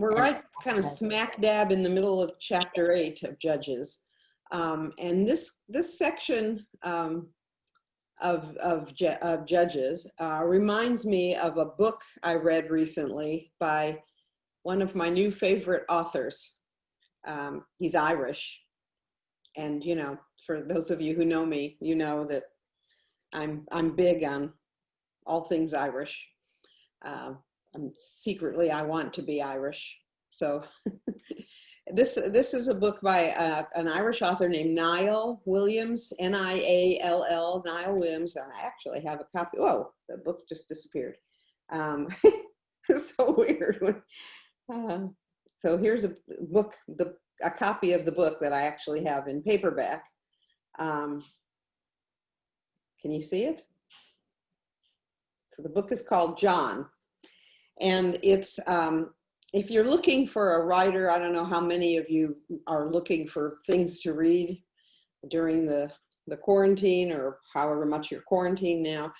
we're right kind of smack dab in the middle of chapter 8 of Judges. And this section of Judges reminds me of a book I read recently by one of my new favorite authors. He's Irish. And, you know, for those of you who know me, you know that I'm big on all things Irish. Secretly, I want to be Irish. So this is a book by an Irish author named Niall Williams, Niall, Niall Williams. And I actually have a copy. Whoa, the book just disappeared. It's so weird. So here's a book, a copy of the book that I actually have in paperback. Can you see it? So the book is called John. And it's, if you're looking for a writer, I don't know how many of you are looking for things to read during the quarantine or however much you're quarantined now.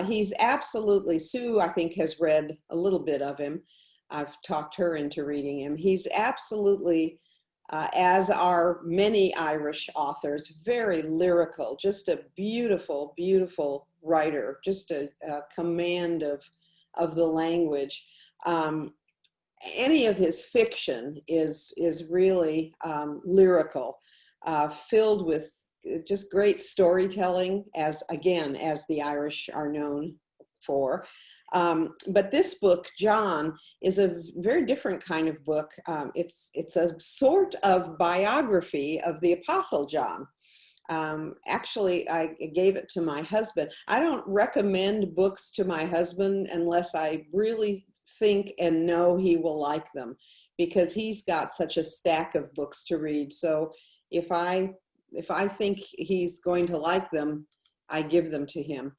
He's absolutely, Sue, I think, has read a little bit of him. I've talked her into reading him. He's absolutely, as are many Irish authors, very lyrical, just a beautiful, beautiful writer, just a command of the language. Any of his fiction is really lyrical, filled with just great storytelling, as the Irish are known for. But this book, John, is a very different kind of book. It's a sort of biography of the Apostle John. Actually, I gave it to my husband. I don't recommend books to my husband unless I really think and know he will like them, because he's got such a stack of books to read. So if I think he's going to like them, I give them to him.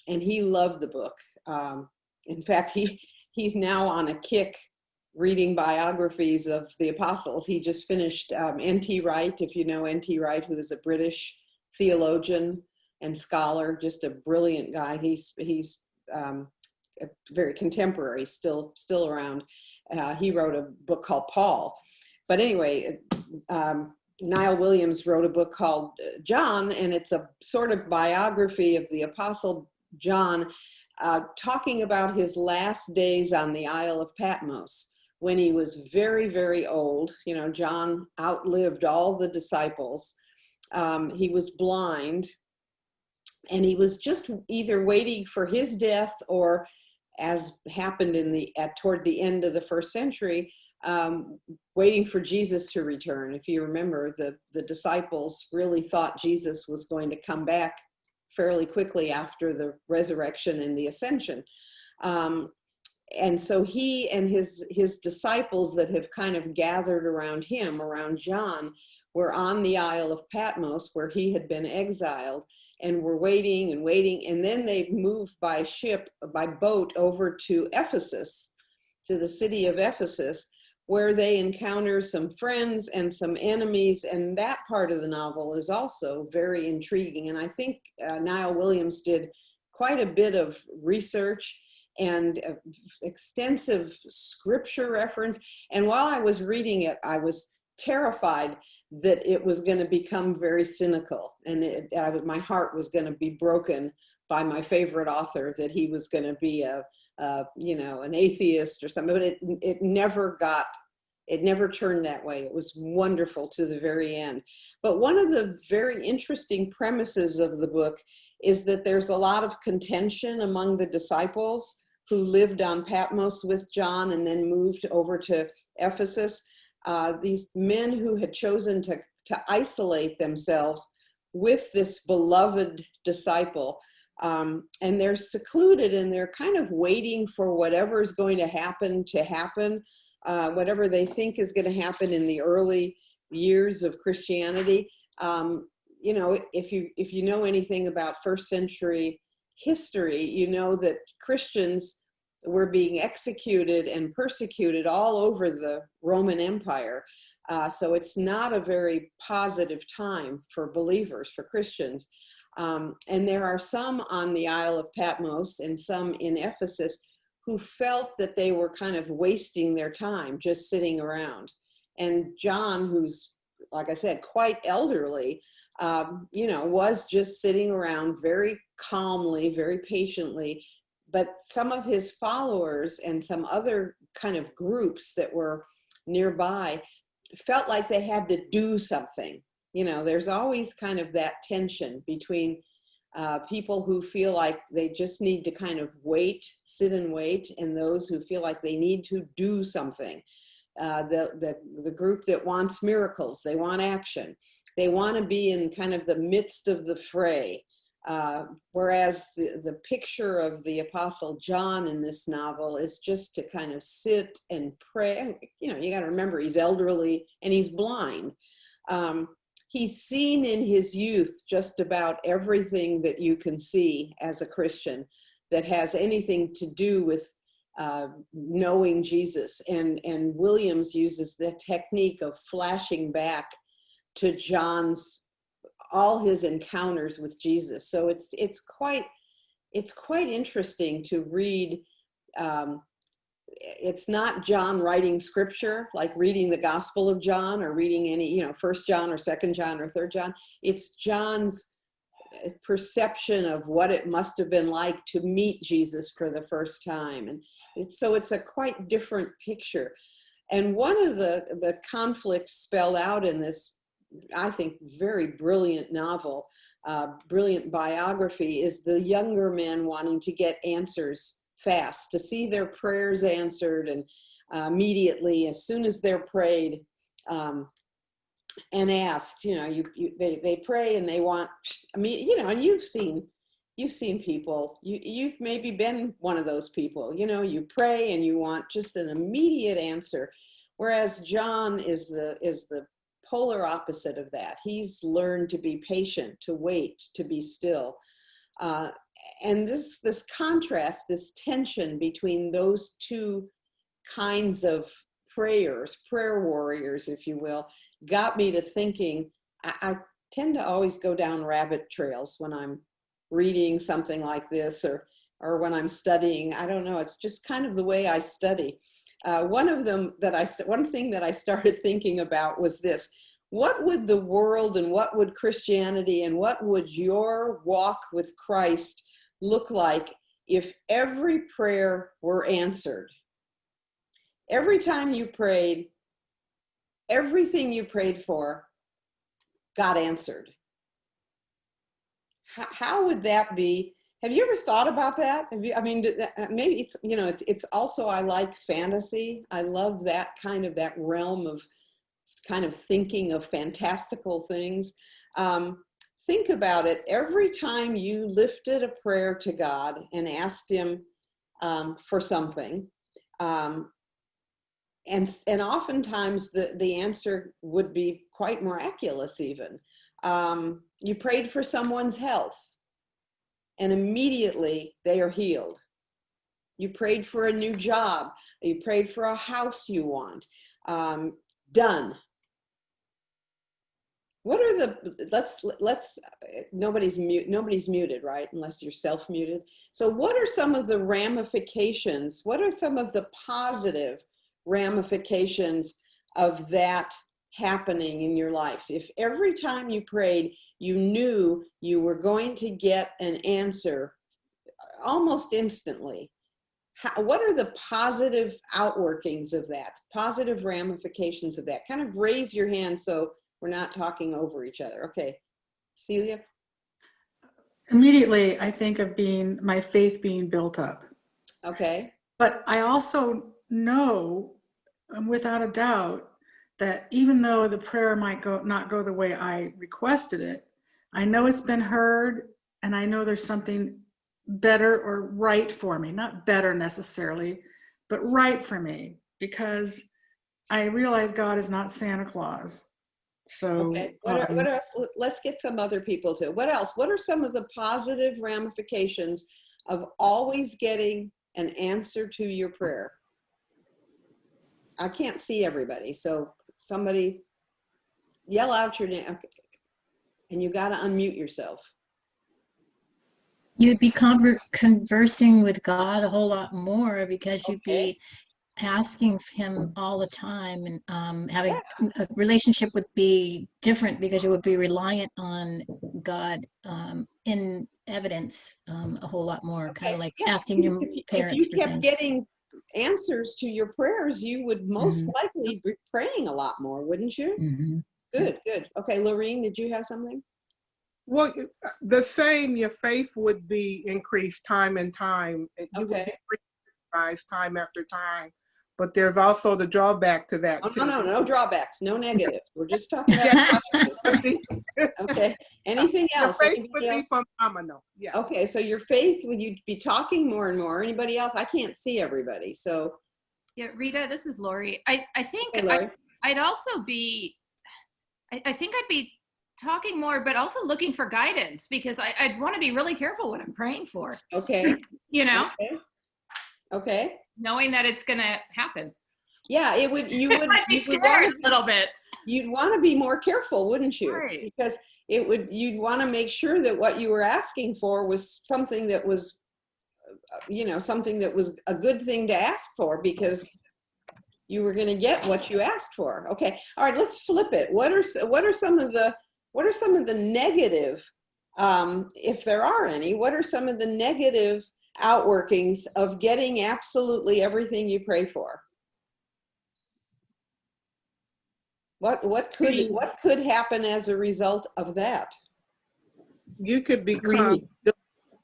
And he loved the book. In fact, he's now on a kick reading biographies of the apostles. He just finished N.T. Wright, if you know N.T. Wright, who is a British theologian and scholar, just a brilliant guy. He's very contemporary, still around. He wrote a book called Paul. But anyway, Niall Williams wrote a book called John, and it's a sort of biography of the Apostle John, talking about his last days on the Isle of Patmos, when he was very, very old. You know, John outlived all the disciples. He was blind, and he was just either waiting for his death, or, as happened toward the end of the first century, waiting for Jesus to return. If you remember, the disciples really thought Jesus was going to come back fairly quickly after the resurrection and the ascension. And so he and his disciples that have kind of gathered around him, around John, were on the Isle of Patmos, where he had been exiled, and were waiting and waiting. And then they moved by boat over to Ephesus, to the city of Ephesus, where they encounter some friends and some enemies. And that part of the novel is also very intriguing. And I think Niall Williams did quite a bit of research and extensive scripture reference. And while I was reading it, I was terrified that it was going to become very cynical, and my heart was going to be broken by my favorite author, that he was going to be an atheist or something. But it never turned that way. It was wonderful to the very end. But one of the very interesting premises of the book is that there's a lot of contention among the disciples who lived on Patmos with John and then moved over to Ephesus. These men who had chosen to isolate themselves with this beloved disciple, and they're secluded, and they're kind of waiting for whatever is going to happen, whatever they think is going to happen in the early years of Christianity. You know, if you know anything about first century history, you know that Christians were being executed and persecuted all over the Roman Empire. So it's not a very positive time for believers, for Christians. And there are some on the Isle of Patmos and some in Ephesus who felt that they were kind of wasting their time just sitting around. And John, who's, like I said, quite elderly, was just sitting around very calmly, very patiently. But some of his followers and some other kind of groups that were nearby felt like they had to do something. There's always kind of that tension between people who feel like they just need to kind of sit and wait, and those who feel like they need to do something. The group that wants miracles, they want action. They want to be in kind of the midst of the fray. Whereas the picture of the Apostle John in this novel is just to kind of sit and pray. You got to remember, he's elderly and he's blind. He's seen in his youth just about everything that you can see as a Christian that has anything to do with knowing Jesus. And Williams uses the technique of flashing back to all his encounters with Jesus. So it's quite interesting to read. It's not John writing scripture, like reading the Gospel of John or reading any, 1 John or 2 John or 3 John. It's John's perception of what it must have been like to meet Jesus for the first time. And it's a quite different picture. And one of the conflicts spelled out in this, I think, very brilliant novel, brilliant biography, is the younger men wanting to get answers fast, to see their prayers answered, and immediately, as soon as they're prayed and asked, they pray and they want, and you've seen people, you've maybe been one of those people, you pray and you want just an immediate answer, whereas John is the polar opposite of that. He's learned to be patient, to wait, to be still. And this contrast, this tension between those two kinds of prayer warriors, if you will, got me to thinking. I tend to always go down rabbit trails when I'm reading something like this, or when I'm studying. I don't know, it's just kind of the way I study. One thing that I started thinking about was this: what would the world and what would Christianity and what would your walk with Christ look like if every prayer were answered? Every time you prayed, everything you prayed for got answered. How would that be? Have you ever thought about that? Maybe it's also, I like fantasy. I love that realm of kind of thinking of fantastical things. Think about it. Every time you lifted a prayer to God and asked him for something, and oftentimes the answer would be quite miraculous even. You prayed for someone's health and immediately they are healed. You prayed for a new job. You prayed for a house you want. Done. What are let's nobody's muted, right? Unless you're self-muted. So what are some of the ramifications? What are some of the positive ramifications of that happening in your life? If every time you prayed, you knew you were going to get an answer almost instantly, what are the positive outworkings of that, positive ramifications of that? Kind of raise your hand so we're not talking over each other. Okay, Celia? Immediately, I think of my faith being built up. Okay. But I also know, without a doubt, that even though the prayer might not go the way I requested it, I know it's been heard, and I know there's something better or right for me. Not better necessarily, but right for me, because I realize God is not Santa Claus. So okay. What else? Let's get some other people too. What else? What are some of the positive ramifications of always getting an answer to your prayer? I can't see everybody, so somebody yell out your name, okay. And you got to unmute yourself. You'd be conversing with God a whole lot more because you'd Okay. be asking him all the time, and having Yeah. a relationship would be different because it would be reliant on God in evidence a whole lot more, kind Okay. of like Yeah. asking your If parents you for kept things. getting answers to your prayers, you would most Hmm. likely be praying a lot more, wouldn't you? Hmm. Good, good. Okay, Lorene, did you have something? Well, the same, your faith would be increased time and time. You would be Okay. realized time after time. But there's also the drawback to Oh, that no, too. no, no drawbacks, no negative. We're just talking about Yes, positives. Okay. Anything your else? faith Anybody would be else? phenomenal. Yes. Okay, so your faith, would you be talking more and more? Anybody else? I can't see everybody. So, Yeah, Rita, this is Lori. I think hey, Lori. I'd also be, I think I'd be talking more, but also looking for guidance because I'd want to be really careful what I'm praying for, Okay. you know, Okay. Okay. knowing that it's going to happen. Yeah, it would, you would, I'd be you would scared want a little bit. you'd want to be more careful, wouldn't you? Right. Because it would, you'd want to make sure that what you were asking for was something that was, something that was a good thing to ask for, because you were going to get what you asked for. Okay. All right, let's flip it. What are some of the negative, if there are any, what are some of the negative outworkings of getting absolutely everything you pray for? What could happen as a result of that? You could become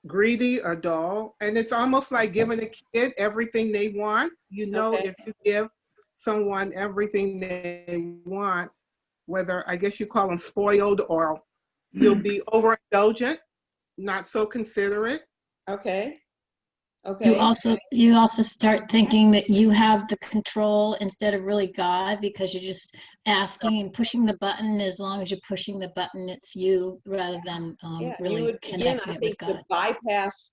greedy or dull. And it's almost like giving a kid everything they want. Okay. If you give someone everything they want, whether I guess you call them spoiled, or you'll be overindulgent, not so considerate. Okay. You Okay. also start thinking that you have the control instead of really God, because you're just asking and pushing the button. As long as you're pushing the button, it's you, rather than Yeah, you really would begin, connecting I it with think, to God. bypass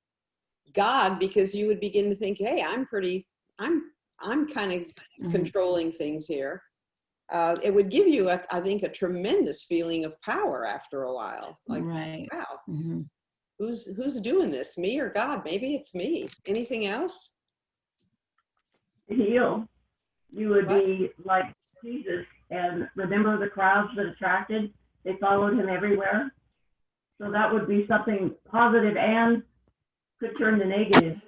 God, because you would begin to think, hey, I'm kind of controlling things here. It would give you, I think, a tremendous feeling of power after a while. Like, Right. wow, Mm-hmm. who's doing this? Me or God? Maybe it's me. Anything else? Heal. You would What? be like Jesus, and remember the crowds that attracted? They followed him everywhere. So that would be something positive and could turn to negative.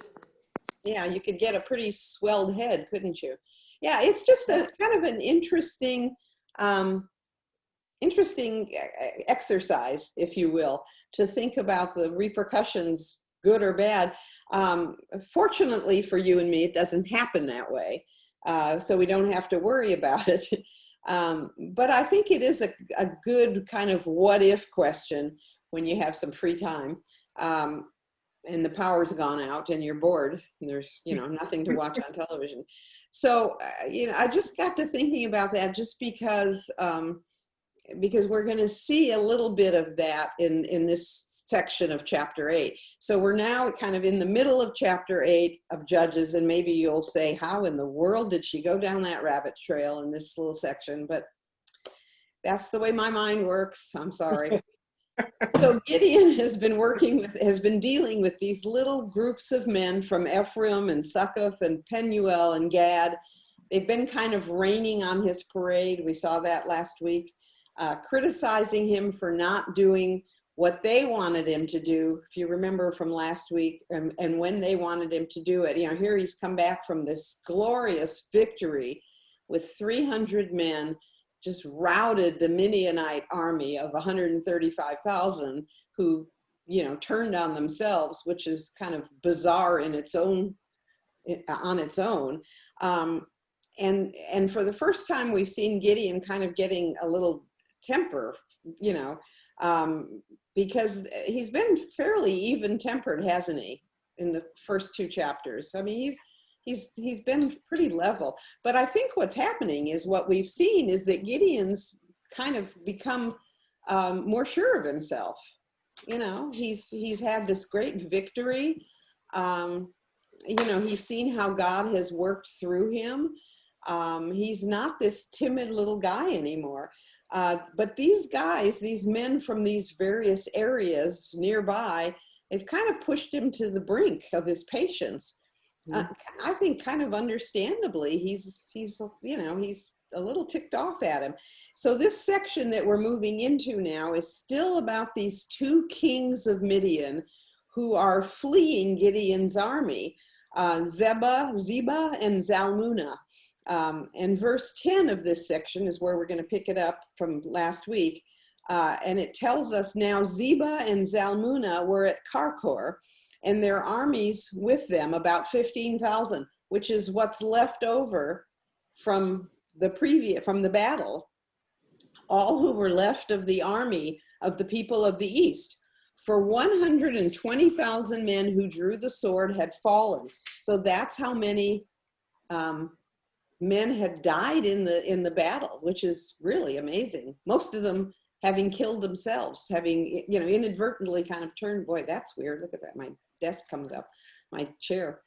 Yeah, you could get a pretty swelled head, couldn't you? Yeah, it's just a kind of an interesting exercise, if you will, to think about the repercussions, good or bad. Fortunately for you and me, it doesn't happen that way, so we don't have to worry about it. But I think it is a good kind of what if question when you have some free time, and the power's gone out and you're bored and there's nothing to watch on television. So I just got to thinking about that, just because we're going to see a little bit of that in this section of chapter 8. So we're now kind of in the middle of chapter 8 of Judges, and maybe you'll say, how in the world did she go down that rabbit trail in this little section? But that's the way my mind works. I'm sorry. So Gideon has been dealing with these little groups of men from Ephraim and Succoth and Penuel and Gad. They've been kind of raining on his parade. We saw that last week, criticizing him for not doing what they wanted him to do, if you remember from last week, and when they wanted him to do it. Here he's come back from this glorious victory with 300 men, just routed the Midianite army of 135,000 who, turned on themselves, which is kind of bizarre on its own. And for the first time, we've seen Gideon kind of getting a little temper, because he's been fairly even-tempered, hasn't he, in the first 2 chapters? I mean, he's been pretty level. But I think what's happening is, what we've seen is that Gideon's kind of become more sure of himself. He's had this great victory. He's seen how God has worked through him. He's not this timid little guy anymore. But these guys, these men from these various areas nearby, they've kind of pushed him to the brink of his patience. I think kind of understandably, he's a little ticked off at him. So this section that we're moving into now is still about these two kings of Midian who are fleeing Gideon's army, Ziba and Zalmunna. And verse 10 of this section is where we're going to pick it up from last week. And it tells us now Ziba and Zalmunna were at Karkor, and their armies with them, about 15,000, which is what's left over from the battle. All who were left of the army of the people of the east. For 120,000 men who drew the sword had fallen. So that's how many men had died in the battle, which is really amazing. Most of them having killed themselves, having, inadvertently kind of turned, boy, that's weird. Look at that, my desk comes up, my chair.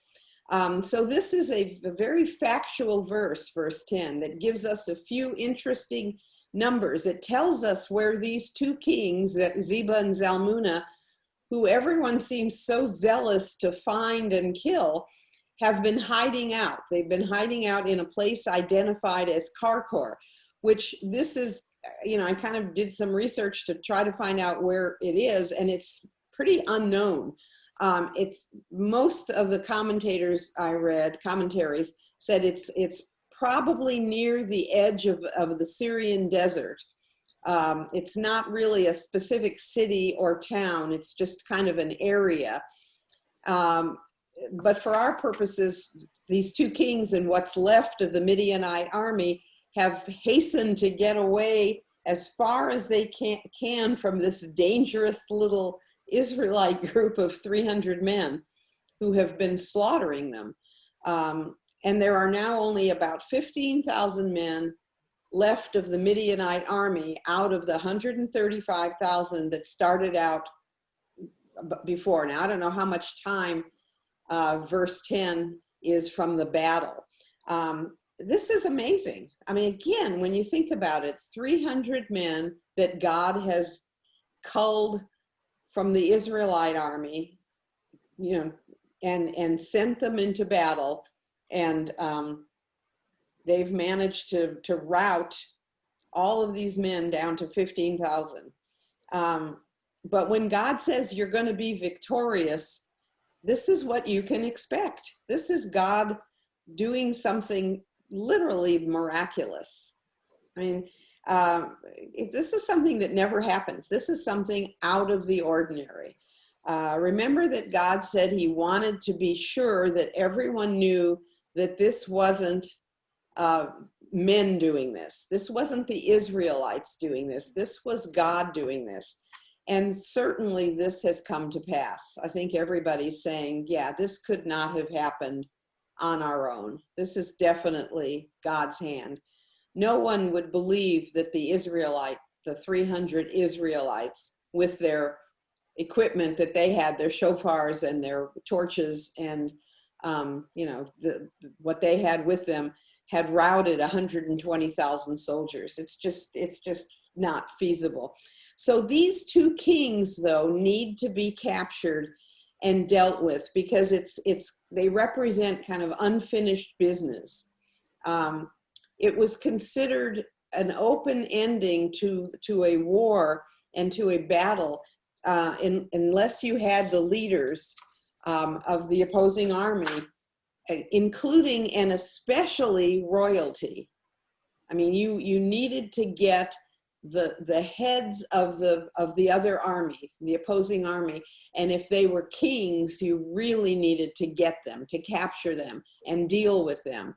So this is a very factual verse, verse 10, that gives us a few interesting numbers. It tells us where these two kings, Ziba and Zalmunna, who everyone seems so zealous to find and kill, have been hiding out. They've been hiding out in a place identified as Karkor, which this is, I kind of did some research to try to find out where it is, and it's pretty unknown. It's most of the commentators I read, commentaries, said it's probably near the edge of the Syrian desert. It's not really a specific city or town. It's just kind of an area. But for our purposes, these two kings and what's left of the Midianite army have hastened to get away as far as they can from this dangerous little Israelite group of 300 men who have been slaughtering them. And there are now only about 15,000 men left of the Midianite army out of the 135,000 that started out before. Now, I don't know how much time verse 10 is from the battle. This is amazing. I mean, again, when you think about it, 300 men that God has culled from the Israelite army, and sent them into battle, and they've managed to rout all of these men down to 15,000. But when God says you're going to be victorious, this is what you can expect. This is God doing something literally miraculous. I mean, this is something that never happens. This is something out of the ordinary. Remember that God said he wanted to be sure that everyone knew that this wasn't men doing this. This wasn't the Israelites doing this. This was God doing this. And certainly this has come to pass. I think everybody's saying, yeah, this could not have happened on our own. This is definitely God's hand. No one would believe that the 300 Israelites with their equipment that they had, their shofars and their torches and, what they had with them, had routed 120,000 soldiers. It's just not feasible. So these two kings, though, need to be captured and dealt with because they represent kind of unfinished business. It was considered an open ending to a war and to a battle unless you had the leaders of the opposing army, including and especially royalty. I mean, you needed to get the heads of the other armies, the opposing army, and if they were kings, you really needed to get them, to capture them and deal with them.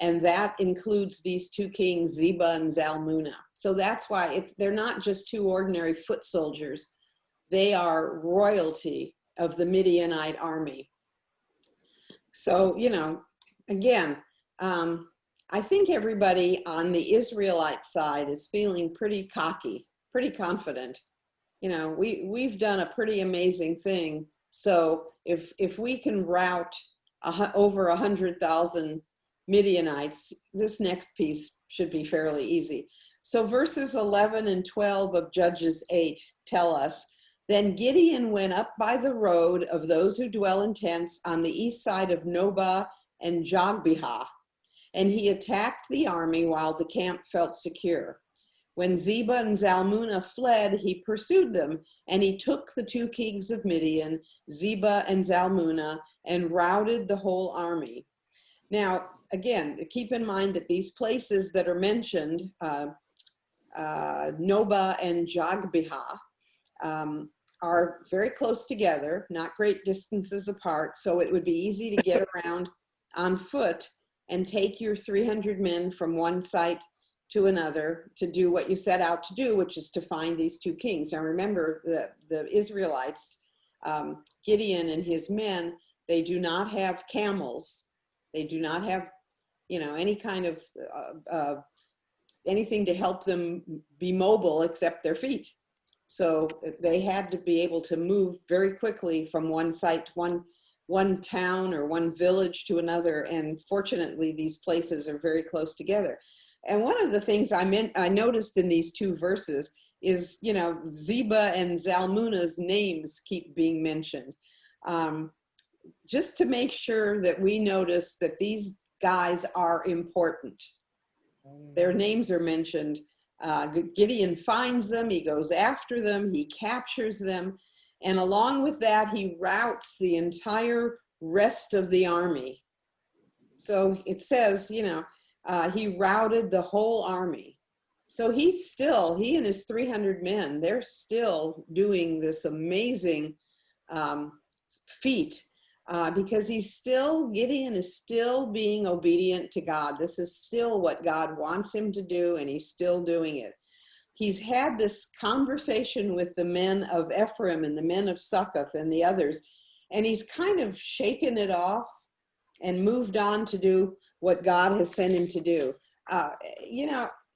And that includes these two kings, Ziba and Zalmunna. So that's why they're not just two ordinary foot soldiers. They are royalty of the Midianite army. So, again, I think everybody on the Israelite side is feeling pretty cocky, pretty confident. We've done a pretty amazing thing. So if we can rout over 100,000 Midianites, this next piece should be fairly easy. So verses 11 and 12 of Judges 8 tell us Then Gideon went up by the road of those who dwell in tents on the east side of Nobah and Jogbehah, and he attacked the army while the camp felt secure. When Zebah and Zalmunna fled, he pursued them, and he took the 2 kings of Midian, Zebah and Zalmunna, and routed the whole army. Now, again, keep in mind that these places that are mentioned, Nobah and Jogbehah, are very close together, not great distances apart, so it would be easy to get around on foot and take your 300 men from one site to another to do what you set out to do, which is to find these 2 kings. Now remember, the Israelites, Gideon and his men, they do not have camels. They do not have, any kind of anything to help them be mobile except their feet. So they had to be able to move very quickly from one site, one town or one village to another. And fortunately, these places are very close together. And one of the things I noticed in these 2 verses is, Zebah and Zalmunna's names keep being mentioned. Just to make sure that we notice that these guys are important. Their names are mentioned. Gideon finds them, he goes after them, he captures them, and along with that, he routs the entire rest of the army. So it says, he routed the whole army. So he and his 300 men, they're still doing this amazing feat because Gideon is still being obedient to God. This is still what God wants him to do, and he's still doing it. He's had this conversation with the men of Ephraim and the men of Succoth and the others, and he's kind of shaken it off and moved on to do what God has sent him to do.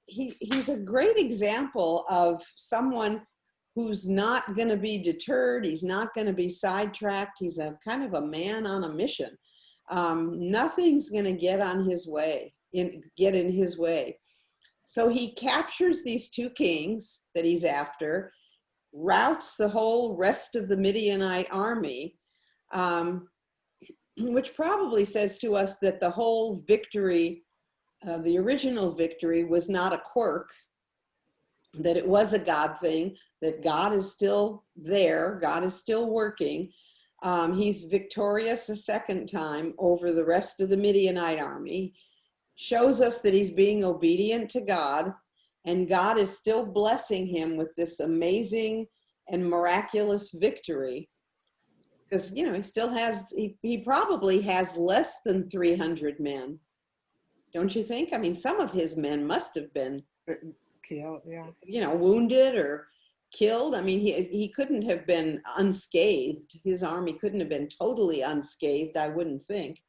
He's a great example of someone who's not going to be deterred. He's not going to be sidetracked. He's a kind of a man on a mission. Nothing's going to get in his way. So he captures these 2 kings that he's after, routs the whole rest of the Midianite army, which probably says to us that the whole victory, the original victory, was not a quirk, that it was a God thing, that God is still there, God is still working. He's victorious a second time over the rest of the Midianite army, shows us that he's being obedient to God, and God is still blessing him with this amazing and miraculous victory. Because, he probably has less than 300 men. Don't you think? I mean, some of his men must have been killed, yeah. Wounded or killed. I mean, he couldn't have been unscathed. His army couldn't have been totally unscathed, I wouldn't think.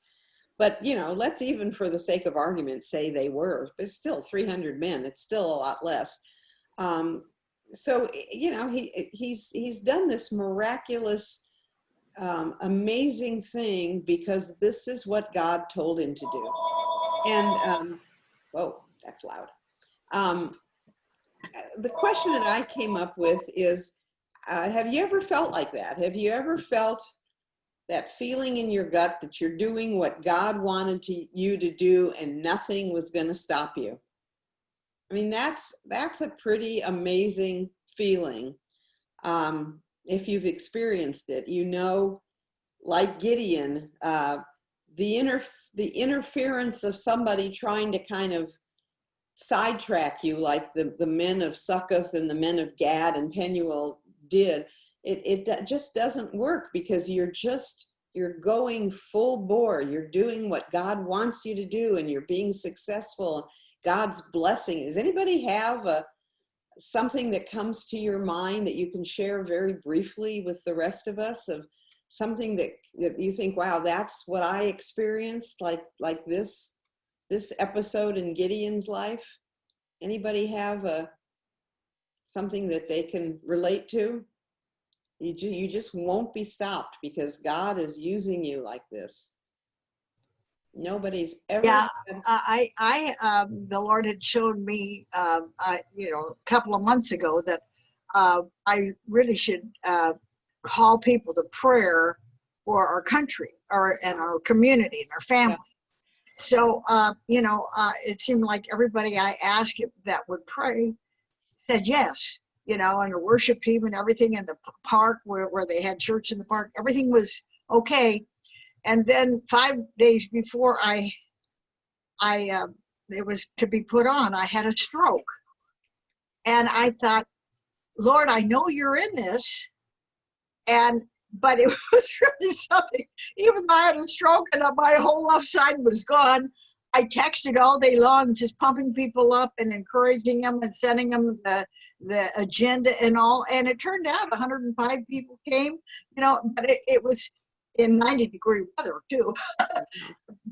But, let's even for the sake of argument say they were. But still 300 men. It's still a lot less. So, he's done this miraculous, amazing thing because this is what God told him to do. And, whoa, that's loud. The question that I came up with is, have you ever felt like that? Have you ever felt that feeling in your gut that you're doing what God wanted you to do and nothing was going to stop you? I mean, that's a pretty amazing feeling. If you've experienced it, like Gideon, the interference of somebody trying to kind of sidetrack you, like the men of Succoth and the men of Gad and Penuel did, it just doesn't work because you're going full bore. You're doing what God wants you to do, and you're being successful. God's blessing. Does anybody have something that comes to your mind that you can share very briefly with the rest of us, of something that you think, wow, that's what I experienced, like this episode in Gideon's life? Anybody have something that they can relate to? You just won't be stopped because God is using you like this. Nobody's ever. Yeah, the Lord had shown me, a couple of months ago that I really should call people to prayer for our country and our community and our family. So, it seemed like everybody I asked that would pray said yes, and the worship team and everything in the park where they had church in the park, everything was okay. And then 5 days before it was to be put on, I had a stroke. And I thought, Lord, I know you're in this. But it was really something. Even though I had a stroke and my whole left side was gone, I texted all day long, just pumping people up and encouraging them and sending them the agenda and all. And it turned out 105 people came, but it was in 90-degree weather too,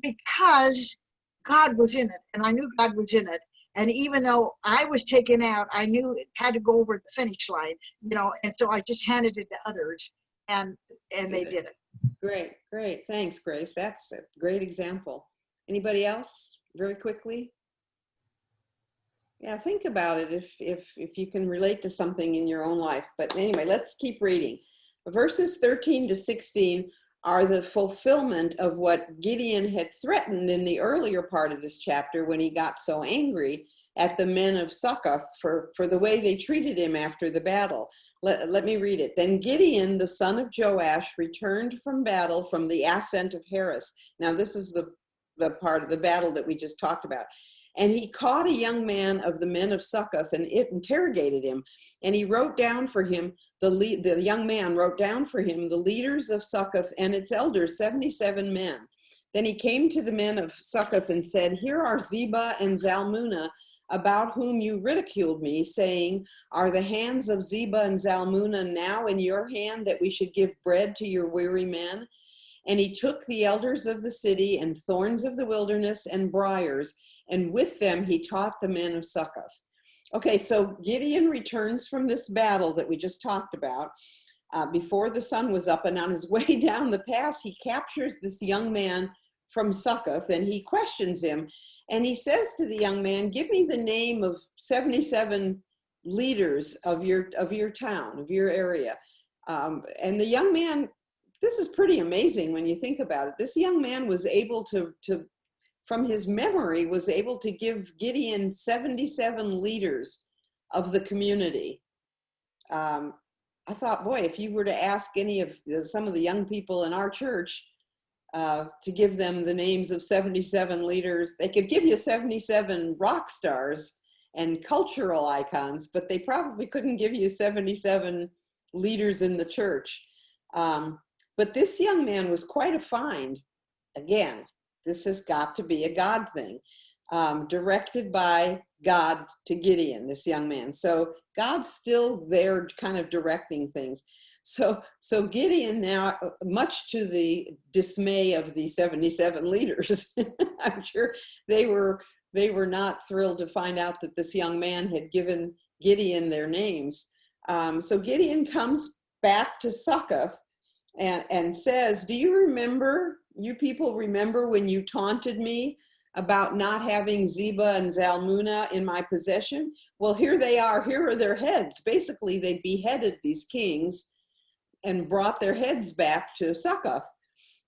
because God was in it, and I knew God was in it. And even though I was taken out, I knew it had to go over the finish line, and so I just handed it to others, and they did it. Great. Thanks, Grace. That's a great example. Anybody else, very quickly? Yeah, think about it if you can relate to something in your own life. But anyway, let's keep reading. Verses 13 to 16 are the fulfillment of what Gideon had threatened in the earlier part of this chapter when he got so angry at the men of Succoth for the way they treated him after the battle. Let me read it. Then Gideon, the son of Joash, returned from battle from the ascent of Heres. Now this is the part of the battle that we just talked about. And he caught a young man of the men of Succoth and interrogated him. And he wrote down for him, the young man wrote down for him the leaders of Succoth and its elders, 77 men. Then he came to the men of Succoth and said, here are Zebah and Zalmunna, about whom you ridiculed me, saying, are the hands of Zebah and Zalmunna now in your hand that we should give bread to your weary men? And he took the elders of the city and thorns of the wilderness and briars, and with them he taught the men of Succoth. Okay, so Gideon returns from this battle that we just talked about before the sun was up, and on his way down the pass, he captures this young man from Succoth, and he questions him. And he says to the young man, give me the name of 77 leaders of your town, of your area. And the young man, this is pretty amazing when you think about it. This young man was able to from his memory, was able to give Gideon 77 leaders of the community. I thought, boy, if you were to ask some of the young people in our church to give them the names of 77 leaders, they could give you 77 rock stars and cultural icons, but they probably couldn't give you 77 leaders in the church. But this young man was quite a find. Again, this has got to be a God thing, directed by God to Gideon, this young man. So God's still there kind of directing things. So Gideon now, much to the dismay of the 77 leaders, I'm sure they were not thrilled to find out that this young man had given Gideon their names. So Gideon comes back to Succoth and says, do you people remember when you taunted me about not having Zebah and Zalmunna in my possession? Well, here they are. Here are their heads. Basically, they beheaded these kings and brought their heads back to Succoth.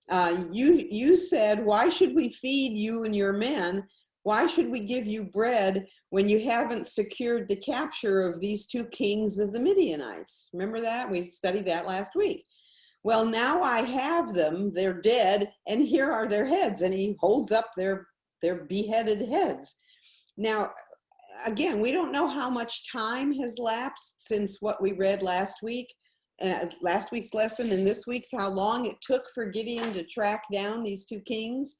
You said, why should we feed you and your men? Why should we give you bread when you haven't secured the capture of these two kings of the Midianites? Remember that? We studied that last week. Well, now I have them, they're dead, and here are their heads. And he holds up their beheaded heads. Now, again, we don't know how much time has lapsed since what we read last week, last week's lesson, and this week's, how long it took for Gideon to track down these two kings.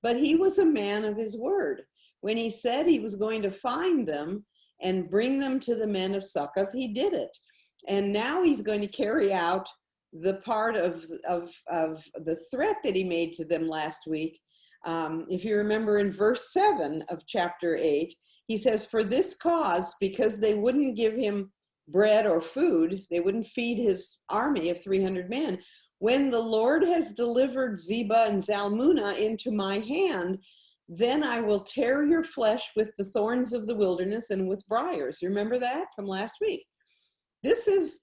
But he was a man of his word. When he said he was going to find them and bring them to the men of Succoth, he did it. And now he's going to carry out the part of the threat that he made to them last week. If you remember in verse 7 of chapter 8, he says, for this cause, because they wouldn't give him bread or food, they wouldn't feed his army of 300 men, when the Lord has delivered Zebah and Zalmunna into my hand, then I will tear your flesh with the thorns of the wilderness and with briars. You remember that from last week? this is,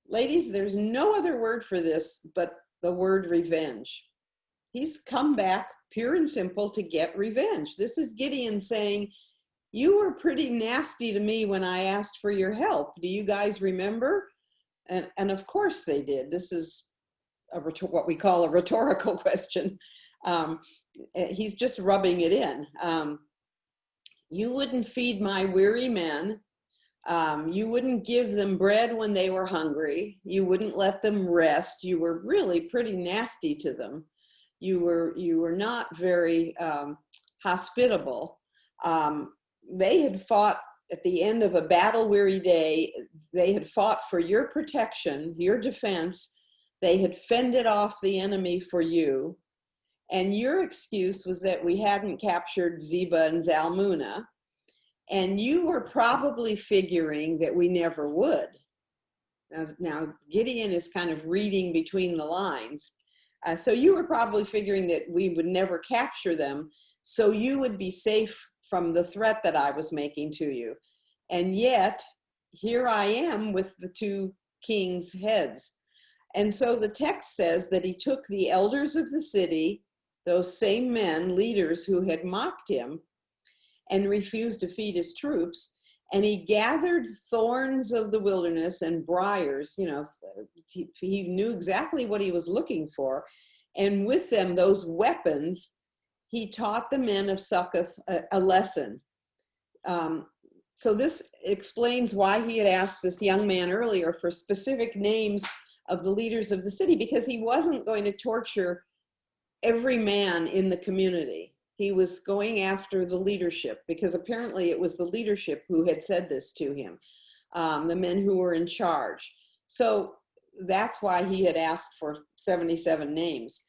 ladies, there's no other word for this but the word revenge. He's come back pure and simple to get revenge. This is Gideon saying, you were pretty nasty to me when I asked for your help. Do you guys remember? And of course they did. This is what we call a rhetorical question. He's just rubbing it in. You wouldn't feed my weary men. You wouldn't give them bread when they were hungry. You wouldn't let them rest. You were really pretty nasty to them. You were not very hospitable. They had fought at the end of a battle-weary day. They had fought for your protection, your defense. They had fended off the enemy for you. And your excuse was that we hadn't captured Zeba and Zalmunna. And you were probably figuring that we never would. Now Gideon is kind of reading between the lines. So you were probably figuring that we would never capture them, so you would be safe from the threat that I was making to you. And yet, here I am with the two kings' heads. And so the text says that he took the elders of the city, those same men, leaders who had mocked him and refused to feed his troops, and he gathered thorns of the wilderness and briars. You know, he knew exactly what he was looking for. And with them, those weapons, he taught the men of Succoth a lesson. So this explains why he had asked this young man earlier for specific names of the leaders of the city, because he wasn't going to torture every man in the community. He was going after the leadership, because apparently it was the leadership who had said this to him, the men who were in charge. So that's why he had asked for 77 names.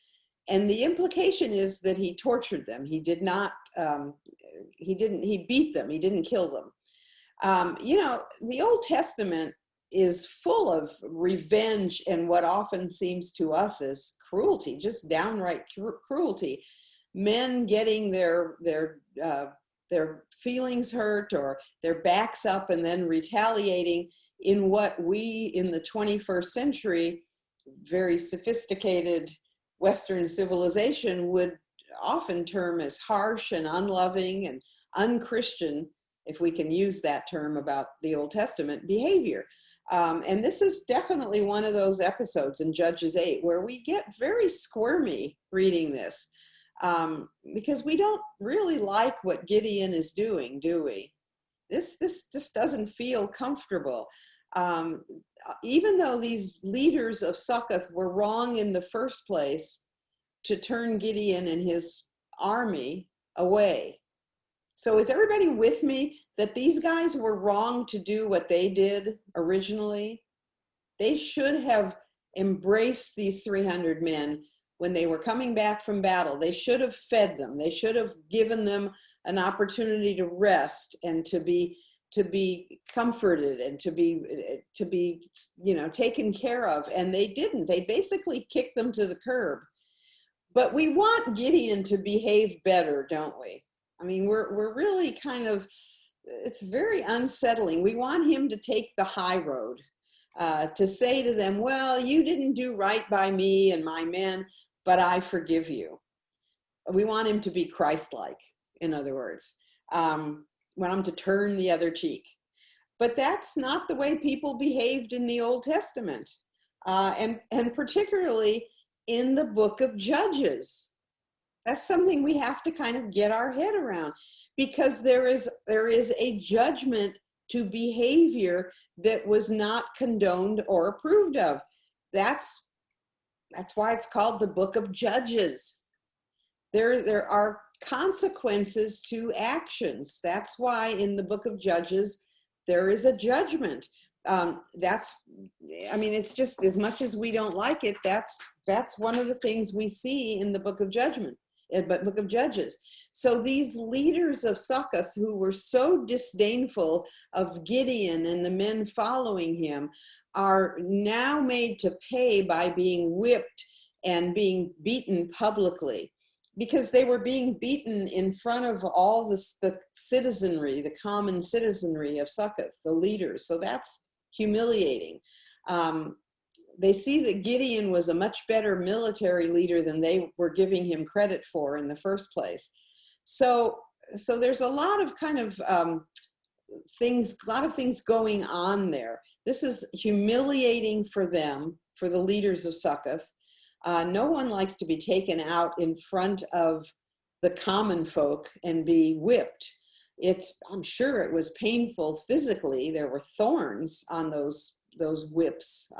And the implication is that he tortured them. He did not, he beat them, he didn't kill them. You know, the Old Testament is full of revenge and what often seems to us as cruelty, just downright cruelty. Men getting their feelings hurt or their backs up and then retaliating in what we in the 21st century, very sophisticated Western civilization, would often term as harsh and unloving and unchristian, if we can use that term about the Old Testament behavior. And this is definitely one of those episodes in Judges 8 where we get very squirmy reading this, because we don't really like what Gideon is doing, do we? This just doesn't feel comfortable. Even though these leaders of Succoth were wrong in the first place to turn Gideon and his army away. So is everybody with me that these guys were wrong to do what they did originally? They should have embraced these 300 men when they were coming back from battle. They should have fed them. They should have given them an opportunity to rest and to be comforted and to be, you know, taken care of. And they didn't. They basically kicked them to the curb. But we want Gideon to behave better, don't we? I mean, we're really kind of, it's very unsettling. We want him to take the high road, to say to them, well, you didn't do right by me and my men, but I forgive you. We want him to be Christ-like, in other words. Want him to turn the other cheek. But that's not the way people behaved in the Old Testament, and particularly in the book of Judges. That's something we have to kind of get our head around, because there is a judgment to behavior that was not condoned or approved of. That's why it's called the book of Judges. There are consequences to actions. That's why in the book of Judges there is a judgment. I mean, it's just, as much as we don't like it, that's one of the things we see in the book of book of Judges. So these leaders of Succoth, who were so disdainful of Gideon and the men following him, are now made to pay by being whipped and being beaten publicly, because they were being beaten in front of all the citizenry, the common citizenry of Succoth, the leaders. So that's humiliating. They see that Gideon was a much better military leader than they were giving him credit for in the first place. So there's a lot of kind of things going on there. This is humiliating for them, for the leaders of Succoth. No one likes to be taken out in front of the common folk and be whipped. I'm sure it was painful physically. There were thorns on those whips.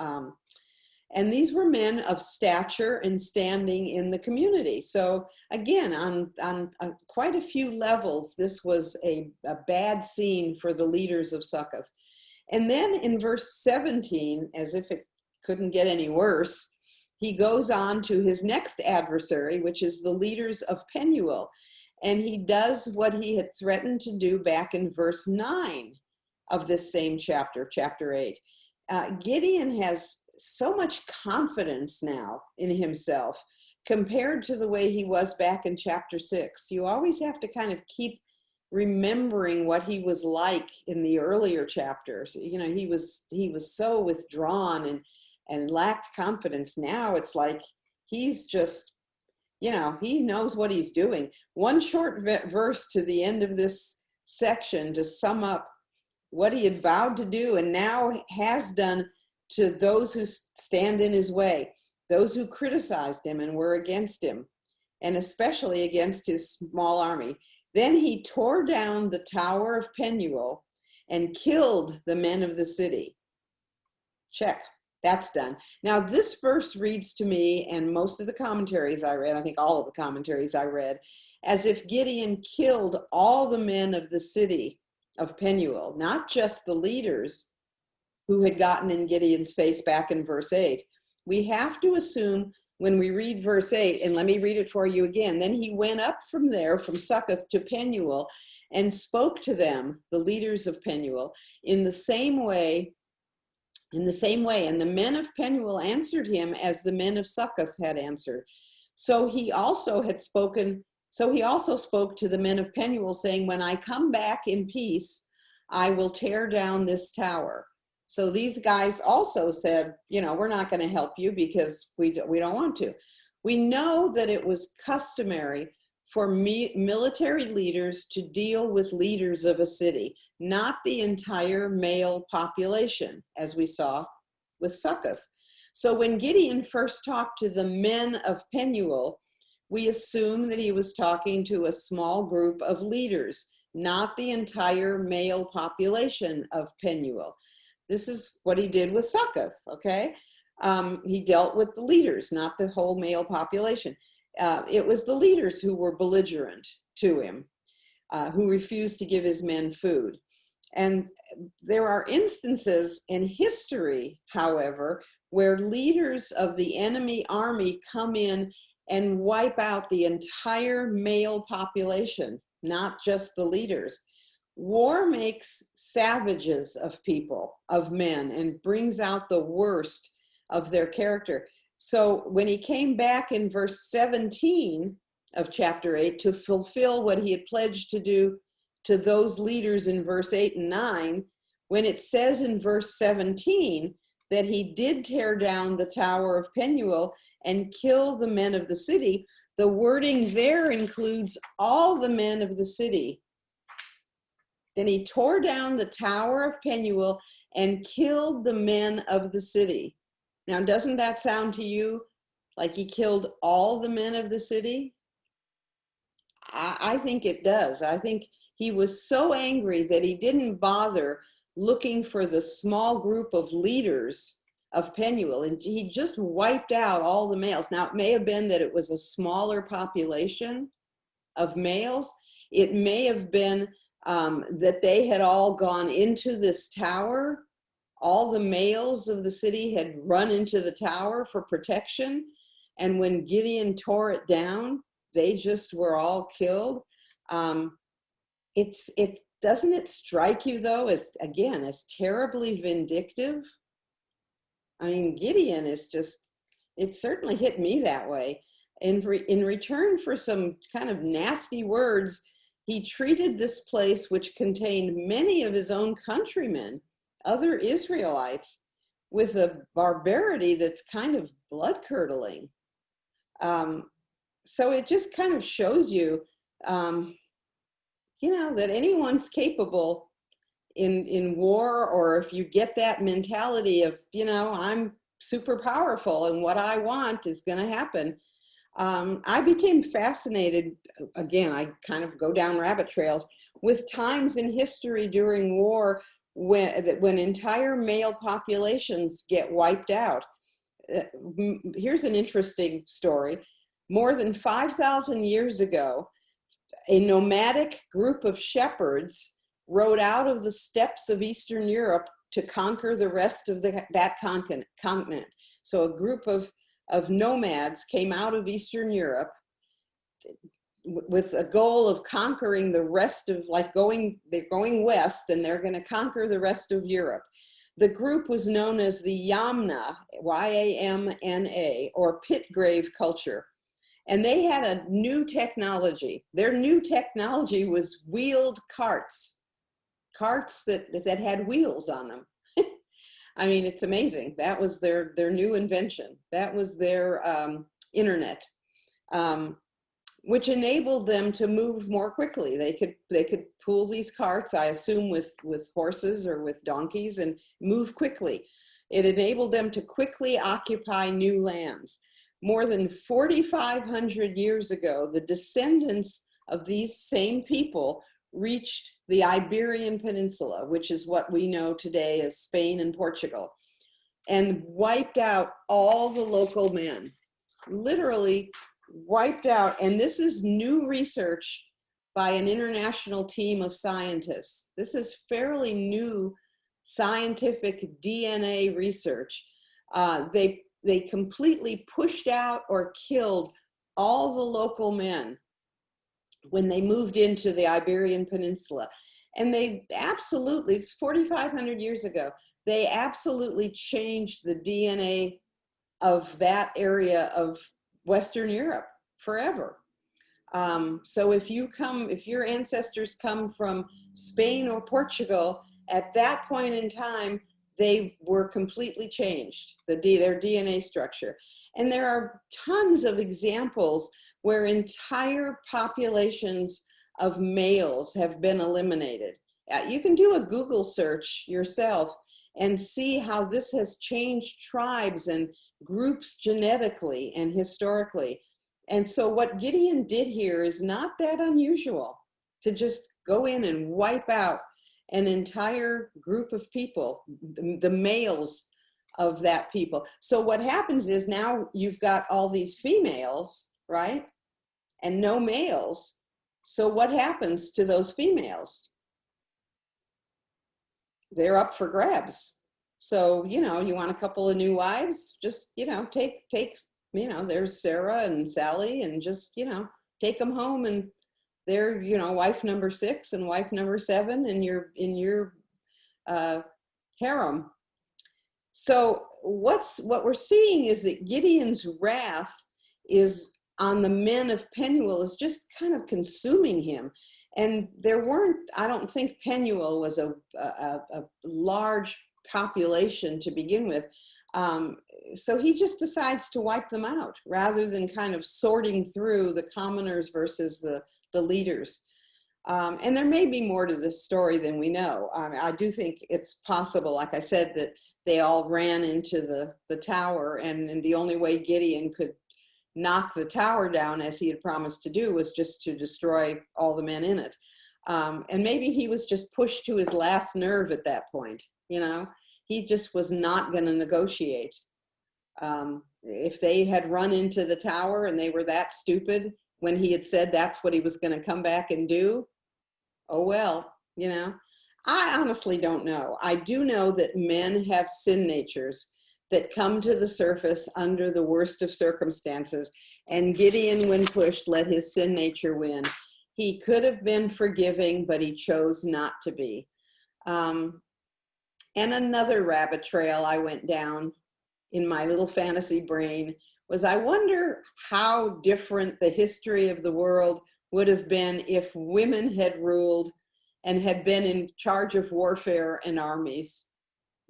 And these were men of stature and standing in the community. So again, on quite a few levels, this was a bad scene for the leaders of Succoth. And then in verse 17, as if it couldn't get any worse, he goes on to his next adversary, which is the leaders of Penuel. And he does what he had threatened to do back in verse 9 of this same chapter, chapter 8. Gideon has so much confidence now in himself compared to the way he was back in chapter 6. You always have to kind of keep remembering what he was like in the earlier chapters. You know, he was so withdrawn and lacked confidence. Now it's like he's just, you know, he knows what he's doing. One short verse to the end of this section to sum up what he had vowed to do and now has done to those who stand in his way, those who criticized him and were against him, and especially against his small army. Then he tore down the tower of Penuel and killed the men of the city. Check, that's done. Now this verse reads to me, and most of the commentaries I read, I think all of the commentaries I read, as if Gideon killed all the men of the city of Penuel, not just the leaders who had gotten in Gideon's face back in verse 8. We have to assume when we read verse 8, and let me read it for you again. Then he went up from there, from Succoth to Penuel, and spoke to them, the leaders of Penuel, in the same way. And the men of Penuel answered him as the men of Succoth had answered. So he also spoke to the men of Penuel, saying, when I come back in peace, I will tear down this tower. So these guys also said, you know, we're not going to help you because we don't want to. We know that it was customary for military leaders to deal with leaders of a city, not the entire male population, as we saw with Succoth. So when Gideon first talked to the men of Penuel, we assume that he was talking to a small group of leaders, not the entire male population of Penuel. This is what he did with Succoth, okay? He dealt with the leaders, not the whole male population. It was the leaders who were belligerent to him, who refused to give his men food. And there are instances in history, however, where leaders of the enemy army come in and wipe out the entire male population, not just the leaders. War makes savages of people, of men, and brings out the worst of their character. So when he came back in verse 17 of chapter 8 to fulfill what he had pledged to do to those leaders in verse 8 and 9, when it says in verse 17 that he did tear down the tower of Penuel and kill the men of the city, the wording there includes all the men of the city. Then he tore down the tower of Penuel and killed the men of the city. Now, doesn't that sound to you like he killed all the men of the city? I think it does. I think he was so angry that he didn't bother looking for the small group of leaders of Penuel, and he just wiped out all the males. Now, it may have been that it was a smaller population of males. It may have been that they had all gone into this tower. All the males of the city had run into the tower for protection. And when Gideon tore it down, they just were all killed. Doesn't it strike you though, as terribly vindictive? I mean, Gideon is just, it certainly hit me that way. In return for some kind of nasty words, he treated this place, which contained many of his own countrymen, other Israelites with a barbarity that's kind of blood-curdling. So it just kind of shows you, that anyone's capable in war, or if you get that mentality of, I'm super powerful and what I want is going to happen. I became fascinated, again, I kind of go down rabbit trails, with times in history during war when entire male populations get wiped out. Here's an interesting story. More than 5,000 years ago, a nomadic group of shepherds rode out of the steppes of Eastern Europe to conquer the rest of that continent. So a group of nomads came out of Eastern Europe with a goal of conquering the rest of, they're going west and they're going to conquer the rest of Europe. The group was known as the Yamna, Y-A-M-N-A, or pit grave culture. And they had a new technology. Their new technology was wheeled carts that had wheels on them. I mean, it's amazing. That was their new invention. That was their internet, which enabled them to move more quickly. They could pull these carts, I assume with horses or with donkeys, and move quickly. It enabled them to quickly occupy new lands. More than 4,500 years ago, the descendants of these same people reached the Iberian Peninsula, which is what we know today as Spain and Portugal, and wiped out all the local men, literally wiped out. And this is new research by an international team of scientists. This is fairly new scientific DNA research. They completely pushed out or killed all the local men when they moved into the Iberian Peninsula. And they absolutely, it's 4,500 years ago, they absolutely changed the DNA of that area of Western Europe forever. So if your ancestors come from Spain or Portugal, at that point in time, they were completely changed, their DNA structure. And there are tons of examples where entire populations of males have been eliminated. You can do a Google search yourself and see how this has changed tribes and groups genetically and historically. And so what Gideon did here is not that unusual, to just go in and wipe out an entire group of people, the males of that people. So what happens is now you've got all these females, right? And no males. So what happens to those females? They're up for grabs. So, you want a couple of new wives, just, take, there's Sarah and Sally, and just, take them home, and they're, wife number 6 and wife number 7 in your harem. So what we're seeing is that Gideon's wrath is on the men of Penuel, is just kind of consuming him. And I don't think Penuel was a large population to begin with. So he just decides to wipe them out rather than kind of sorting through the commoners versus the leaders. And there may be more to this story than we know. I do think it's possible, like I said, that they all ran into the tower, and the only way Gideon could knock the tower down, as he had promised to do, was just to destroy all the men in it. And maybe he was just pushed to his last nerve at that point. He just was not going to negotiate. If they had run into the tower and they were that stupid when he had said that's what he was going to come back and do, oh well, I honestly don't know. I do know that men have sin natures that come to the surface under the worst of circumstances. And Gideon, when pushed, let his sin nature win. He could have been forgiving, but he chose not to be. And another rabbit trail I went down in my little fantasy brain was, I wonder how different the history of the world would have been if women had ruled and had been in charge of warfare and armies.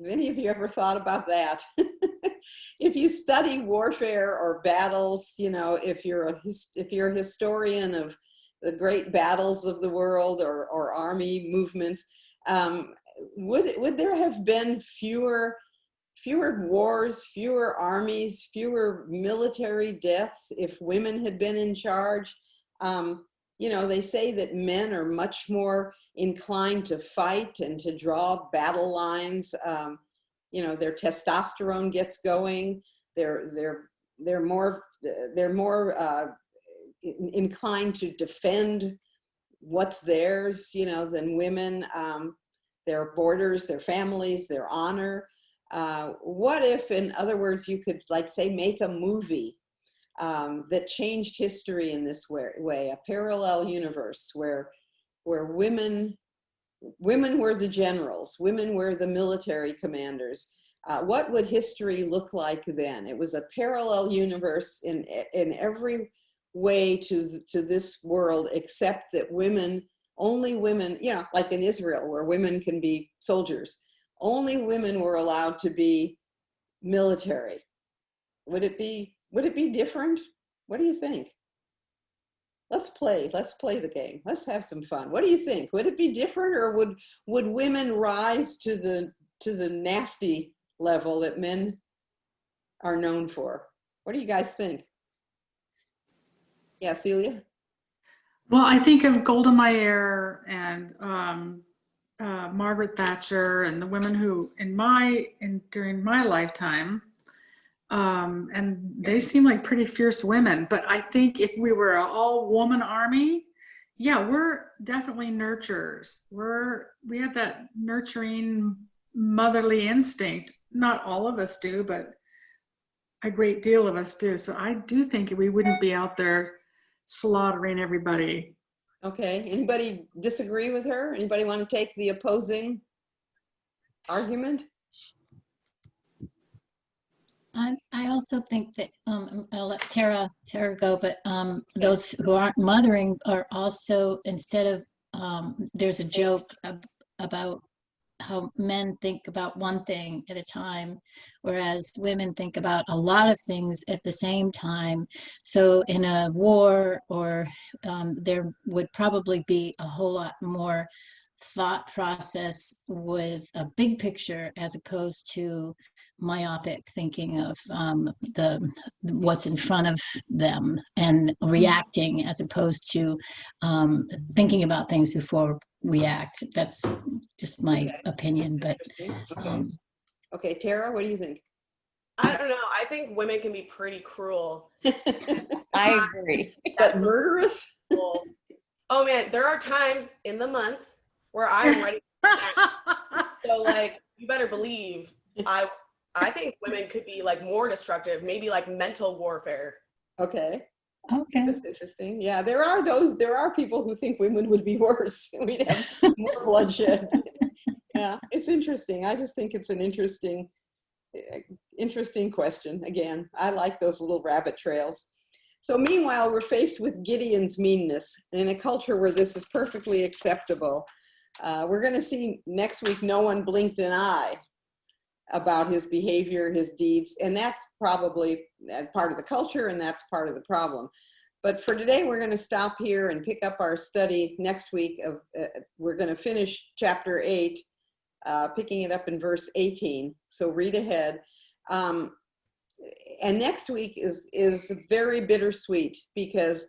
Have any of you ever thought about that? If you study warfare or battles, you know, if you're a historian of the great battles of the world or army movements, would there have been fewer wars, fewer armies, fewer military deaths if women had been in charge? You know, they say that men are much more inclined to fight and to draw battle lines. You know, their testosterone gets going. They're more inclined to defend what's theirs, you know, than women. Their borders, their families, their honor. What if, in other words, you could, like, say, make a movie that changed history in this way, a parallel universe where women were the generals, women were the military commanders. What would history look like then? It was a parallel universe in every way to this world, except that only women, you know, like in Israel, where women can be soldiers, only women were allowed to be military. Would it be different? What do you think? Let's play the game. Let's have some fun. What do you think? Would it be different, or would women rise to the nasty level that men are known for? What do you guys think? Yeah, Celia? Well, I think of Golda Meir and Margaret Thatcher and the women who during my lifetime, and they seem like pretty fierce women. But I think if we were an all-woman army, yeah, we're definitely nurturers. We have that nurturing motherly instinct. Not all of us do, but a great deal of us do. So I do think we wouldn't be out there slaughtering everybody. Okay, anybody disagree with her? Anybody want to take the opposing argument? I also think that I'll let Tara go, but those who aren't mothering are also, instead of there's a joke about how men think about one thing at a time, whereas women think about a lot of things at the same time. So in a war, or there would probably be a whole lot more thought process with a big picture, as opposed to myopic thinking of what's in front of them and reacting, as opposed to thinking about things before we act. That's just my opinion, but Okay, Tara, what do you think? I don't know. I think women can be pretty cruel. I agree. But murderous? Oh man, there are times in the month where I'm ready to act. So like, you better believe I think women could be like more destructive, maybe like mental warfare. Okay. okay. That's interesting. Yeah, there are people who think women would be worse. We'd have more bloodshed. Yeah, it's interesting. I just think it's an interesting question. Again, I like those little rabbit trails. So meanwhile, we're faced with Gideon's meanness in a culture where this is perfectly acceptable. We're going to see next week, no one blinked an eye about his behavior, his deeds, and that's probably part of the culture, and that's part of the problem. But for today, we're going to stop here and pick up our study next week. We're going to finish chapter 8, picking it up in verse 18. So read ahead. And next week is very bittersweet, because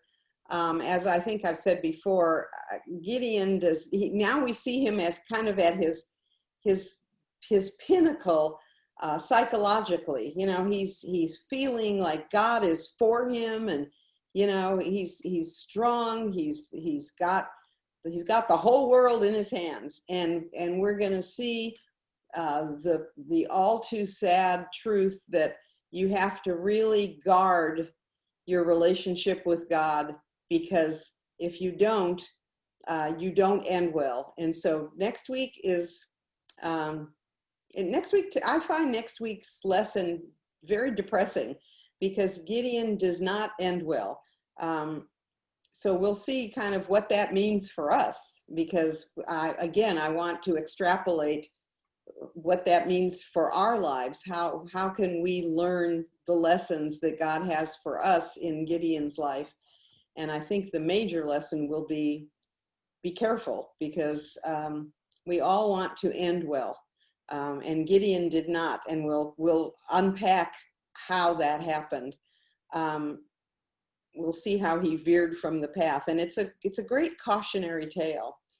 as I think I've said before, Gideon now we see him as kind of at his pinnacle psychologically. You know, he's feeling like God is for him, and you know, he's strong. He's got the whole world in his hands, and we're going to see the all too sad truth that you have to really guard your relationship with God, because if you don't end well. And so next week is I find next week's lesson very depressing, because Gideon does not end well. So we'll see kind of what that means for us, because I want to extrapolate what that means for our lives. How can we learn the lessons that God has for us in Gideon's life? And I think the major lesson will be careful, because we all want to end well. And Gideon did not, and we'll unpack how that happened. We'll see how he veered from the path, and it's a great cautionary tale.